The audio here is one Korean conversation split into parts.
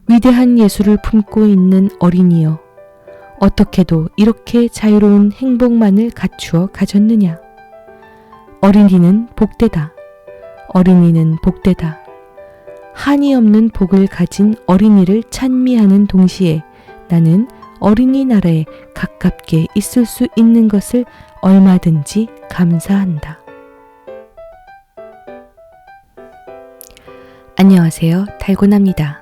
위대한 예술을 품고 있는 어린이여, 어떻게도 이렇게 자유로운 행복만을 갖추어 가졌느냐. 어린이는 복되다. 어린이는 복되다. 한이 없는 복을 가진 어린이를 찬미하는 동시에 나는 어린이나라에 가깝게 있을 수 있는 것을 얼마든지 감사한다. 안녕하세요. 달고나입니다.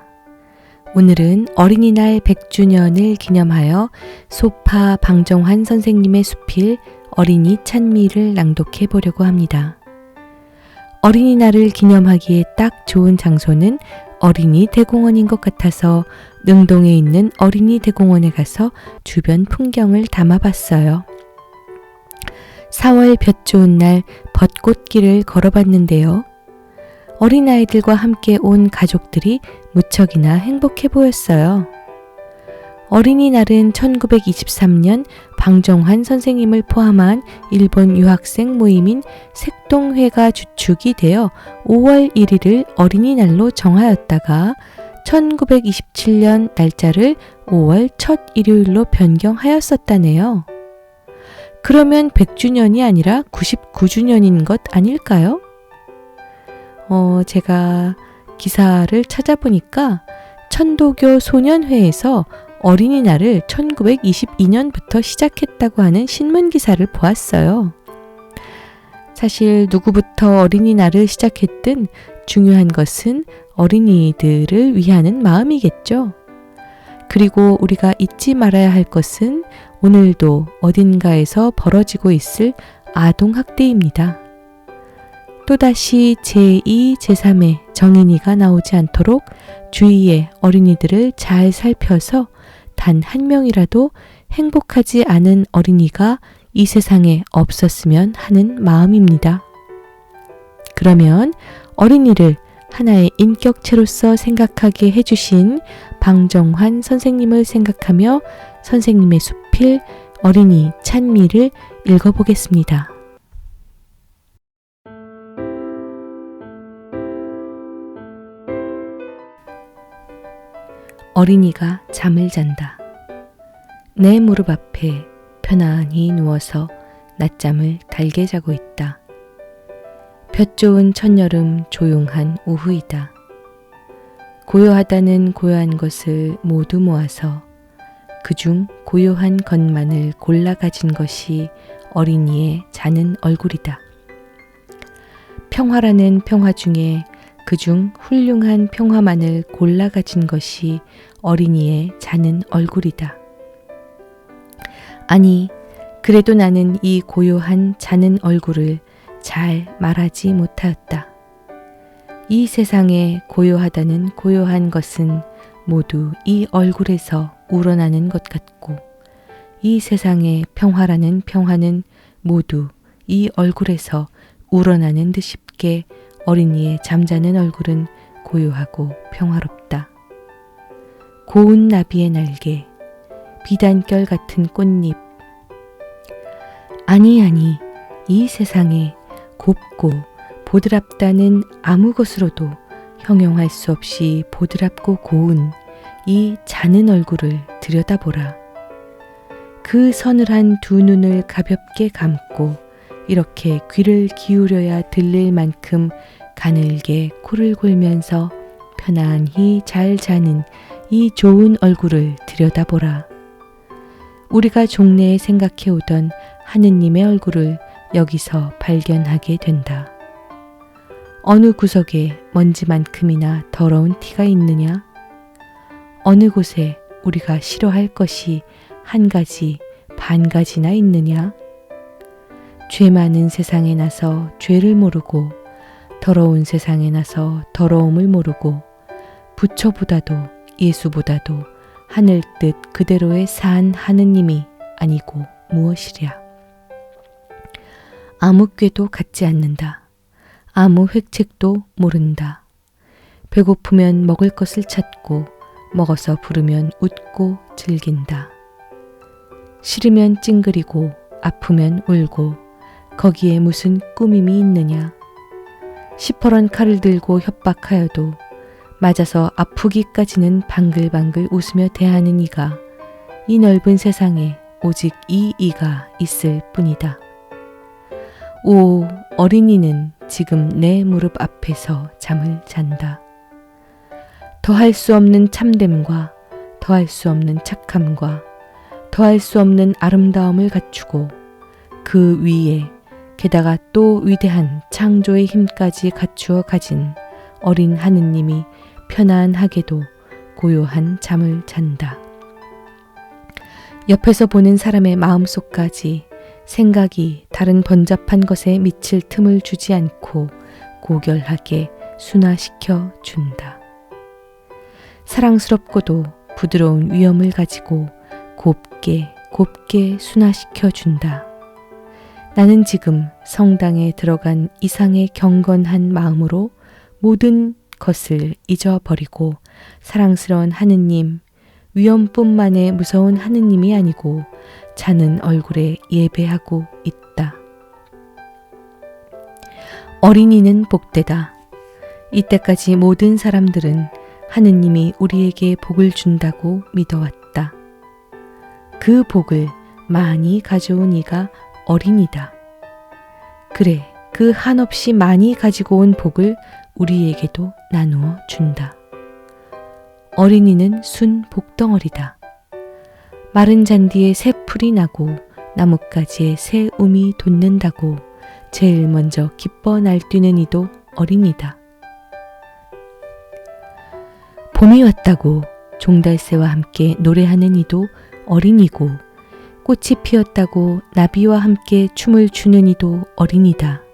오늘은 어린이날 100주년을 기념하여 소파 방정환 선생님의 수필 어린이 찬미를 낭독해 보려고 합니다. 어린이날을 기념하기에 딱 좋은 장소는 어린이 대공원인 것 같아서 능동에 있는 어린이 대공원에 가서 주변 풍경을 담아봤어요. 4월 볕 좋은 날 벚꽃길을 걸어봤는데요. 어린아이들과 함께 온 가족들이 무척이나 행복해 보였어요. 어린이날은 1923년 방정환 선생님을 포함한 일본 유학생 모임인 색동회가 주축이 되어 5월 1일을 어린이날로 정하였다가 1927년 날짜를 5월 첫 일요일로 변경하였었다네요. 그러면 100주년이 아니라 99주년인 것 아닐까요? 제가 기사를 찾아보니까 천도교 소년회에서 어린이날을 1922년부터 시작했다고 하는 신문 기사를 보았어요. 사실 누구부터 어린이날을 시작했든 중요한 것은 어린이들을 위하는 마음이겠죠. 그리고 우리가 잊지 말아야 할 것은 오늘도 어딘가에서 벌어지고 있을 아동학대입니다. 또다시 제2, 제3의 정인이가 나오지 않도록 주위의 어린이들을 잘 살펴서 단 한 명이라도 행복하지 않은 어린이가 이 세상에 없었으면 하는 마음입니다. 그러면 어린이를 하나의 인격체로서 생각하게 해주신 방정환 선생님을 생각하며 선생님의 수필 어린이 찬미를 읽어보겠습니다. 어린이가 잠을 잔다. 내 무릎 앞에 편안히 누워서 낮잠을 달게 자고 있다. 볕 좋은 첫여름 조용한 오후이다. 고요하다는 고요한 것을 모두 모아서 그중 고요한 것만을 골라 가진 것이 어린이의 자는 얼굴이다. 평화라는 평화 중에 그중 훌륭한 평화만을 골라 가진 것이 어린이의 자는 얼굴이다. 아니, 그래도 나는 이 고요한 자는 얼굴을 잘 말하지 못하였다. 이 세상에 고요하다는 고요한 것은 모두 이 얼굴에서 우러나는 것 같고, 이 세상에 평화라는 평화는 모두 이 얼굴에서 우러나는 듯 싶게 어린이의 잠자는 얼굴은 고요하고 평화롭다. 고운 나비의 날개, 비단결 같은 꽃잎. 아니, 이 세상에 곱고 보드랍다는 아무 것으로도 형용할 수 없이 보드랍고 고운 이 자는 얼굴을 들여다보라. 그 서늘한 두 눈을 가볍게 감고 이렇게 귀를 기울여야 들릴 만큼 가늘게 코를 골면서 편안히 잘 자는 이 좋은 얼굴을 들여다보라. 우리가 종래에 생각해오던 하느님의 얼굴을 여기서 발견하게 된다. 어느 구석에 먼지만큼이나 더러운 티가 있느냐? 어느 곳에 우리가 싫어할 것이 한 가지, 반 가지나 있느냐? 죄 많은 세상에 나서 죄를 모르고 더러운 세상에 나서 더러움을 모르고 부처보다도 예수보다도 하늘 뜻 그대로의 산 하느님이 아니고 무엇이랴. 아무 꾀도 갖지 않는다. 아무 획책도 모른다. 배고프면 먹을 것을 찾고 먹어서 부르면 웃고 즐긴다. 싫으면 찡그리고 아프면 울고 거기에 무슨 꾸밈이 있느냐. 시퍼런 칼을 들고 협박하여도 맞아서 아프기까지는 방글방글 웃으며 대하는 이가 이 넓은 세상에 오직 이 이가 있을 뿐이다. 오, 어린이는 지금 내 무릎 앞에서 잠을 잔다. 더할 수 없는 참됨과 더할 수 없는 착함과 더할 수 없는 아름다움을 갖추고 그 위에 게다가 또 위대한 창조의 힘까지 갖추어 가진 어린 하느님이 편안하게도 고요한 잠을 잔다. 옆에서 보는 사람의 마음속까지 생각이 다른 번잡한 것에 미칠 틈을 주지 않고 고결하게 순화시켜 준다. 사랑스럽고도 부드러운 위엄을 가지고 곱게 순화시켜 준다. 나는 지금 성당에 들어간 이상의 경건한 마음으로 모든 것을 잊어버리고 사랑스러운 하느님, 위엄뿐만의 무서운 하느님이 아니고 자는 얼굴에 예배하고 있다. 어린이는 복되다. 이때까지 모든 사람들은 하느님이 우리에게 복을 준다고 믿어왔다. 그 복을 많이 가져온 이가 어린이다. 그래, 그 한없이 많이 가지고 온 복을 우리에게도 나누어 준다. 어린이는 순 복덩어리다. 마른 잔디에 새 풀이 나고 나뭇가지에 새 움이 돋는다고 제일 먼저 기뻐 날뛰는 이도 어린이다. 봄이 왔다고 종달새와 함께 노래하는 이도 어린이고 꽃이 피었다고 나비와 함께 춤을 추는 이도 어린이다.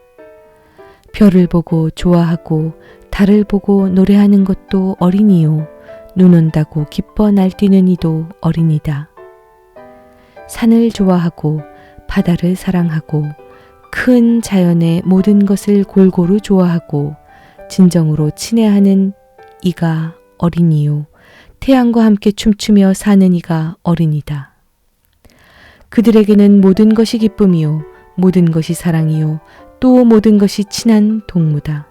별을 보고 좋아하고 달을 보고 노래하는 것도 어린이요. 눈 온다고 기뻐 날뛰는 이도 어린이다. 산을 좋아하고 바다를 사랑하고 큰 자연의 모든 것을 골고루 좋아하고 진정으로 친애하는 이가 어린이요. 태양과 함께 춤추며 사는 이가 어린이다. 그들에게는 모든 것이 기쁨이요. 모든 것이 사랑이요. 또 모든 것이 친한 동무다.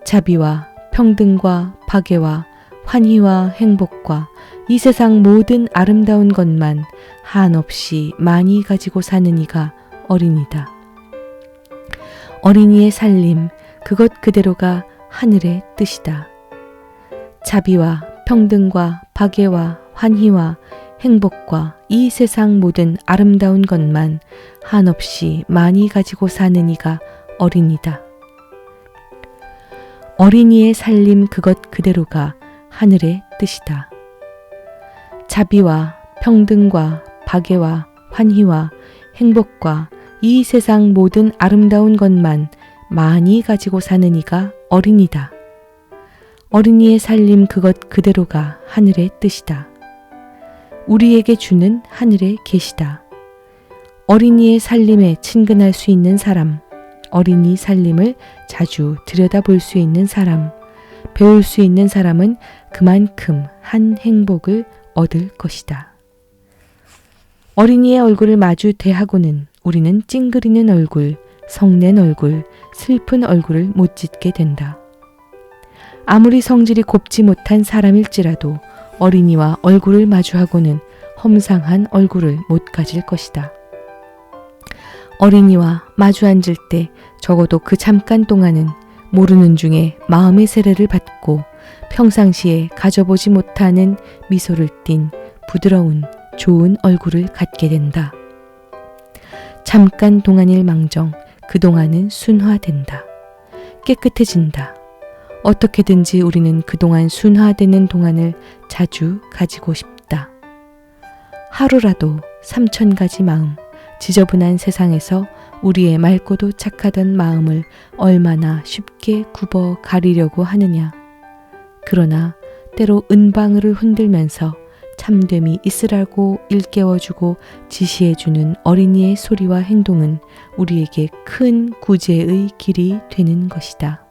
자비와 평등과 박애와 환희와 행복과 이 세상 모든 아름다운 것만 한없이 많이 가지고 사는 이가 어린이다. 어린이의 살림, 그것 그대로가 하늘의 뜻이다. 자비와 평등과 박애와 환희와 행복과 이 세상 모든 아름다운 것만 한없이 많이 가지고 사는 이가 어린이다. 어린이의 살림 그것 그대로가 하늘의 뜻이다. 자비와 평등과 박애와 환희와 행복과 이 세상 모든 아름다운 것만 많이 가지고 사는 이가 어린이다. 어린이의 살림 그것 그대로가 하늘의 뜻이다. 우리에게 주는 하늘의 계시다. 어린이의 살림에 친근할 수 있는 사람, 어린이 살림을 자주 들여다볼 수 있는 사람, 배울 수 있는 사람은 그만큼 한 행복을 얻을 것이다. 어린이의 얼굴을 마주 대하고는 우리는 찡그리는 얼굴, 성낸 얼굴, 슬픈 얼굴을 못 짓게 된다. 아무리 성질이 곱지 못한 사람일지라도 어린이와 얼굴을 마주하고는 험상한 얼굴을 못 가질 것이다. 어린이와 마주 앉을 때 적어도 그 잠깐 동안은 모르는 중에 마음의 세례를 받고 평상시에 가져보지 못하는 미소를 띤 부드러운 좋은 얼굴을 갖게 된다. 잠깐 동안일 망정 그동안은 순화된다. 깨끗해진다. 어떻게든지 우리는 그동안 순화되는 동안을 자주 가지고 싶다. 하루라도 3000가지 마음, 지저분한 세상에서 우리의 맑고도 착하던 마음을 얼마나 쉽게 굽어 가리려고 하느냐. 그러나 때로 은방울을 흔들면서 참됨이 있으라고 일깨워주고 지시해주는 어린이의 소리와 행동은 우리에게 큰 구제의 길이 되는 것이다.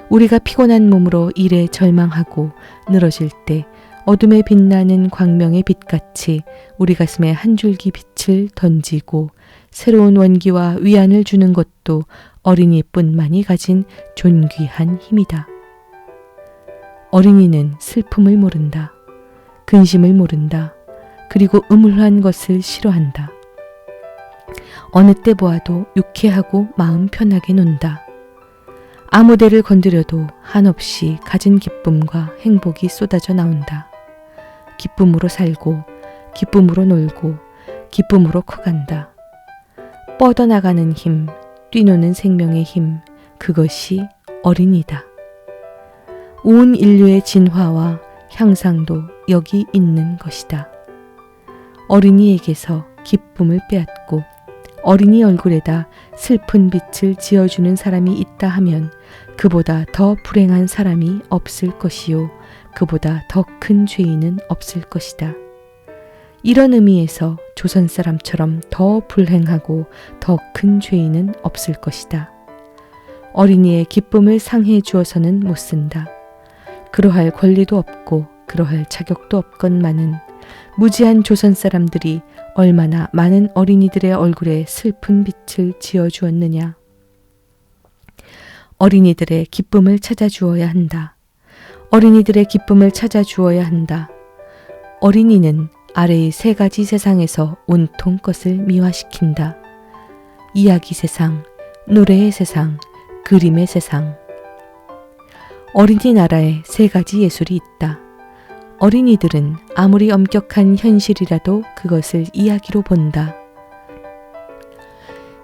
우리가 피곤한 몸으로 일에 절망하고 늘어질 때 어둠에 빛나는 광명의 빛같이 우리 가슴에 한 줄기 빛을 던지고 새로운 원기와 위안을 주는 것도 어린이뿐만이 가진 존귀한 힘이다. 어린이는 슬픔을 모른다. 근심을 모른다. 그리고 음울한 것을 싫어한다. 어느 때 보아도 유쾌하고 마음 편하게 논다. 아무 데를 건드려도 한없이 가진 기쁨과 행복이 쏟아져 나온다. 기쁨으로 살고 기쁨으로 놀고 기쁨으로 커간다. 뻗어나가는 힘, 뛰노는 생명의 힘, 그것이 어린이다. 온 인류의 진화와 향상도 여기 있는 것이다. 어린이에게서 기쁨을 빼앗고 어린이 얼굴에다 슬픈 빛을 지어주는 사람이 있다 하면 그보다 더 불행한 사람이 없을 것이요. 그보다 더 큰 죄인은 없을 것이다. 이런 의미에서 조선 사람처럼 더 불행하고 더 큰 죄인은 없을 것이다. 어린이의 기쁨을 상해 주어서는 못 쓴다. 그러할 권리도 없고 그러할 자격도 없건만은 무지한 조선 사람들이 얼마나 많은 어린이들의 얼굴에 슬픈 빛을 지어주었느냐. 어린이들의 기쁨을 찾아주어야 한다. 어린이들의 기쁨을 찾아주어야 한다. 어린이는 아래의 세 가지 세상에서 온통 것을 미화시킨다. 이야기 세상, 노래의 세상, 그림의 세상. 어린이 나라에 세 가지 예술이 있다. 어린이들은 아무리 엄격한 현실이라도 그것을 이야기로 본다.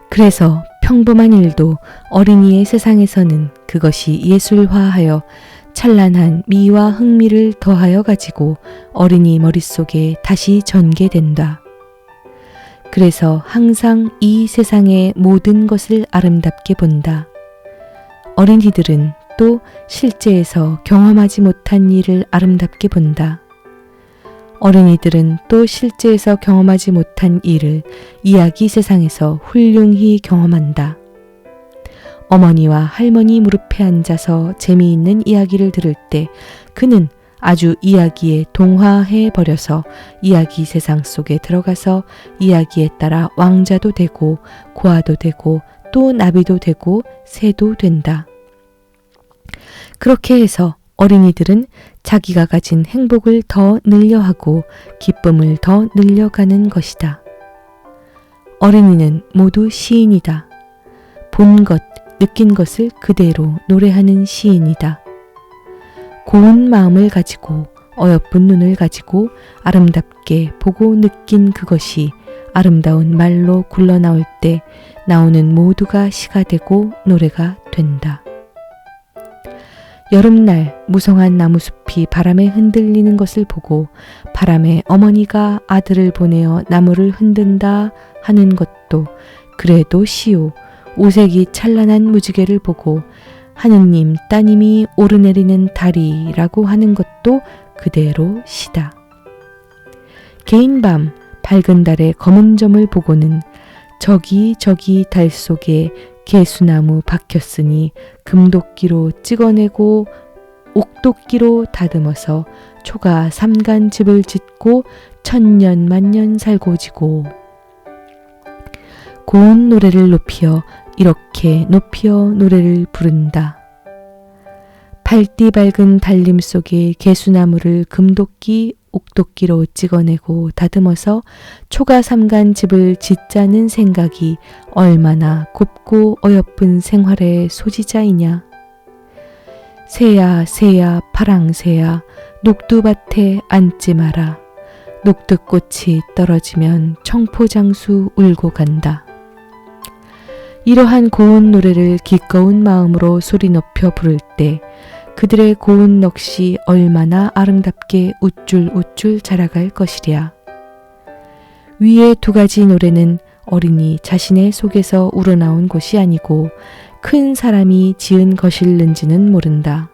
그래서 평범한 일도 어린이의 세상에서는 그것이 예술화하여 찬란한 미와 흥미를 더하여 가지고 어린이 머릿속에 다시 전개된다. 그래서 항상 이 세상의 모든 것을 아름답게 본다. 어린이들은 또 실제에서 경험하지 못한 일을 아름답게 본다. 어린이들은 또 실제에서 경험하지 못한 일을 이야기 세상에서 훌륭히 경험한다. 어머니와 할머니 무릎에 앉아서 재미있는 이야기를 들을 때 그는 아주 이야기에 동화해 버려서 이야기 세상 속에 들어가서 이야기에 따라 왕자도 되고 고아도 되고 또 나비도 되고 새도 된다. 그렇게 해서 어린이들은 자기가 가진 행복을 더 늘려하고 기쁨을 더 늘려가는 것이다. 어린이는 모두 시인이다. 본 것, 느낀 것을 그대로 노래하는 시인이다. 고운 마음을 가지고 어여쁜 눈을 가지고 아름답게 보고 느낀 그것이 아름다운 말로 굴러나올 때 나오는 모두가 시가 되고 노래가 된다. 여름날 무성한 나무숲이 바람에 흔들리는 것을 보고 바람에 어머니가 아들을 보내어 나무를 흔든다 하는 것도 그래도 시요. 오색이 찬란한 무지개를 보고 하느님 따님이 오르내리는 달이라고 하는 것도 그대로 시다. 개인 밤 밝은 달의 검은 점을 보고는 저기 달 속에 개수나무 박혔으니 금도끼로 찍어내고 옥도끼로 다듬어서 초가 삼간 집을 짓고 천년 만년 살고 지고 고운 노래를 높여 이렇게 높여 노래를 부른다. 밝디 밝은 달림 속에 개수나무를 금도끼, 옥도끼로 찍어내고 다듬어서 초가 삼간 집을 짓자는 생각이 얼마나 곱고 어여쁜 생활의 소지자이냐. 새야 새야 파랑새야 녹두밭에 앉지 마라. 녹두꽃이 떨어지면 청포장수 울고 간다. 이러한 고운 노래를 기꺼운 마음으로 소리 높여 부를 때 그들의 고운 넋이 얼마나 아름답게 우쭐우쭐 자라갈 것이랴. 위의 두 가지 노래는 어린이 자신의 속에서 우러나온 것이 아니고 큰 사람이 지은 것일는지는 모른다.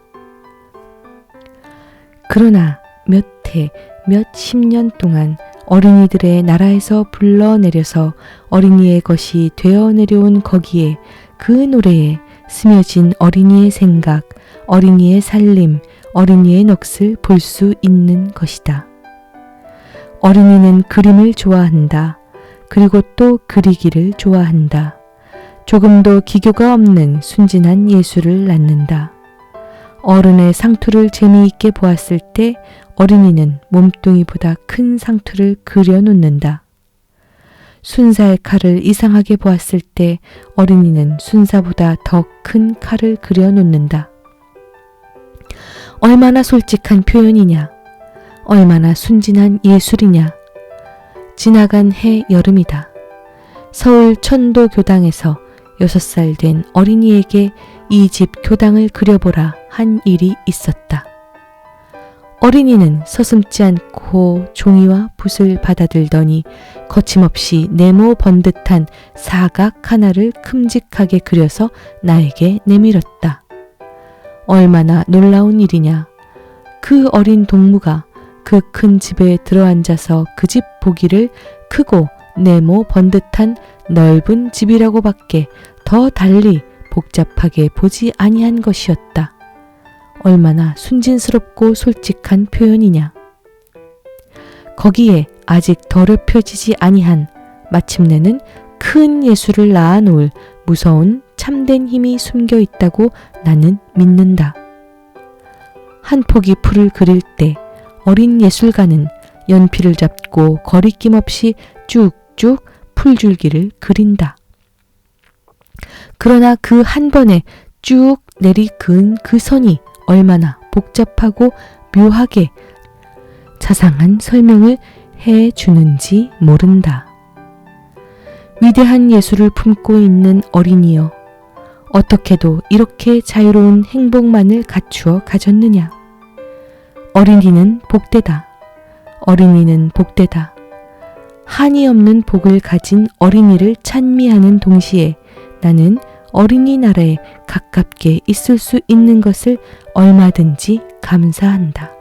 그러나 몇 해, 몇 십년 동안 어린이들의 나라에서 불러내려서 어린이의 것이 되어 내려온 거기에 그 노래에 스며진 어린이의 생각, 어린이의 살림, 어린이의 넋을 볼 수 있는 것이다. 어린이는 그림을 좋아한다. 그리고 또 그리기를 좋아한다. 조금도 기교가 없는 순진한 예술을 낳는다. 어른의 상투를 재미있게 보았을 때 어린이는 몸뚱이보다 큰 상투를 그려놓는다. 순사의 칼을 이상하게 보았을 때 어린이는 순사보다 더 큰 칼을 그려놓는다. 얼마나 솔직한 표현이냐, 얼마나 순진한 예술이냐. 지나간 해 여름이다. 서울 천도교당에서 6살 된 어린이에게 이 집 교당을 그려보라 한 일이 있었다. 어린이는 서슴지 않고 종이와 붓을 받아들더니 거침없이 네모 번듯한 사각 하나를 큼직하게 그려서 나에게 내밀었다. 얼마나 놀라운 일이냐. 그 어린 동무가 그 큰 집에 들어앉아서 그 집 보기를 크고 네모 번듯한 넓은 집이라고 밖에 더 달리 복잡하게 보지 아니한 것이었다. 얼마나 순진스럽고 솔직한 표현이냐. 거기에 아직 더럽혀지지 아니한 마침내는 큰 예술을 낳아놓을 무서운 참된 힘이 숨겨 있다고 나는 믿는다. 한 포기 풀을 그릴 때 어린 예술가는 연필을 잡고 거리낌 없이 쭉쭉 풀줄기를 그린다. 그러나 그 한 번에 쭉 내리 그은 그 선이 얼마나 복잡하고 묘하게 자상한 설명을 해주는지 모른다. 위대한 예술을 품고 있는 어린이여, 어떻게도 이렇게 자유로운 행복만을 갖추어 가졌느냐. 어린이는 복되다. 어린이는 복되다. 한이 없는 복을 가진 어린이를 찬미하는 동시에 나는 어린이나라에 가깝게 있을 수 있는 것을 얼마든지 감사한다.